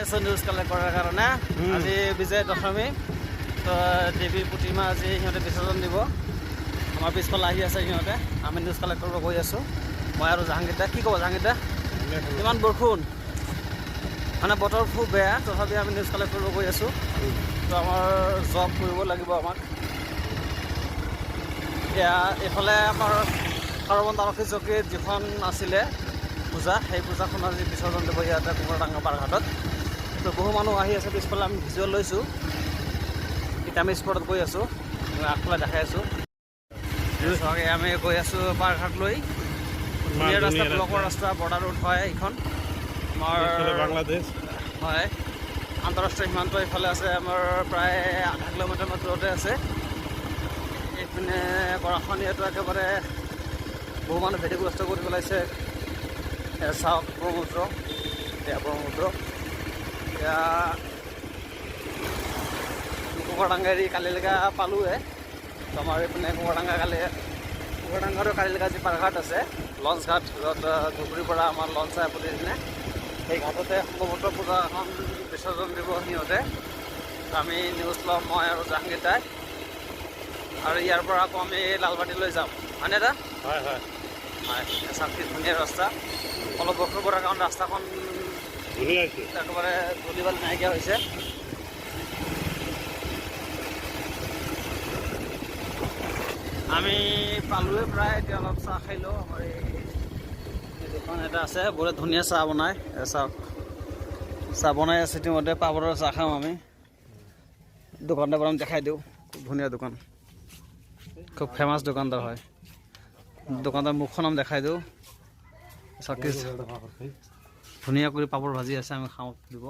আছো news collect কৰাৰ কাৰণে। আজি বিজয় দশমী, তো দেৱীৰ প্ৰতিমা আজি সিহঁতে বিসৰ্জন দিব। আমাৰ পিছফালে আহি আছে সিহঁতে, আমি নিউজ কালেক্ট কৰিব গৈ আছোঁ। মই আৰু জাহাংগীৰ দা। কি ক'ব জাহাংগীৰ দা? ইমান বৰষুণ, মানে বতৰ খুব বেয়া, তথাপি আমি নিউজ কালেক্ট কৰিব গৈ আছোঁ। তো আমাৰ জব কৰিব লাগিব আমাক। এতিয়া এইফালে আমাৰ সৰ্বন্ত আৰক্ষী চকীত যিখন আছিলে পূজা, সেই পূজাখন আজি বিসৰ্জন দিব ইয়াতে কুমাৰডাঙ্গা পাৰঘাটত। তো বহু মানুহ আহি আছে পিছফালে, আমি ভিজুৱেল লৈছোঁ। এতিয়া আমি স্পটত গৈ আছোঁ, মই আগফালে দেখাই আছোঁ। আমি গৈ আছোঁ পাৰঘাট লৈ। ধুনীয়া ৰাস্তা, ব্লকৰ ৰাস্তা, বৰ্ডাৰ ৰোড হয় এইখন আমাৰ বাংলাদেশ। হয়, আন্তঃৰাষ্ট্ৰীয় সীমান্ত এইফালে আছে আমাৰ প্ৰায় 0.5 কিলোমিটাৰমান দূৰতে আছে। এইপিনে গৰাখহনীয়াটো একেবাৰে বহু মানুহ ভেটিগ্ৰস্ত কৰি পেলাইছে। চাওক ব্ৰহ্মপুত্ৰ, এয়া ব্ৰহ্মপুত্ৰ। এতিয়া কুমাৰডাঙ্গা এৰি কালিলৈকে পালোঁহে। আমাৰ এইপিনে কুমাৰডাঙ্গাৰো কালিলৈকে যি পাৰঘাট আছে, লঞ্চ ঘাট, য'ত ধুবুৰীৰ পৰা আমাৰ লঞ্চ আহে প্ৰতিদিনে, সেই ঘাটতে সম্ভৱতঃ পূজাখন বিসৰ্জন দিব সিহঁতে। আমি নিউজ ল'ম, মই আৰু জাহাংগীৰ দাই। আৰু ইয়াৰ পৰা আকৌ আমি লালবাটীলৈ যাম, হয়নে দা? হয় হয় হয়, চাওক কি ধুনীয়া ৰাস্তা। অলপ বৰষুণ পৰাৰ কাৰণে ৰাস্তাখন ধুনীয়া হৈছে, একেবাৰে ধূলি বালি নাইকিয়া হৈছে। আমি পালোৱে প্ৰায়, এতিয়া অলপ চাহ খাই লওঁ। আমাৰ এই দোকান এটা আছে, বহুত ধুনীয়া চাহ বনায়। চাওক চাহ বনাই আছে, ইতিমধ্যে পাপৰৰ চাহ খাওঁ আমি। দোকানদাৰ পৰা আমি দেখাই দিওঁ, খুব ধুনীয়া দোকান, খুব ফেমাছ দোকানদাৰ হয়। দোকানদাৰ মুখখন আমি দেখাই দিওঁ। চাওক ধুনীয়া কৰি পাপৰ ভাজি আছে, আমি খাওঁ দিব।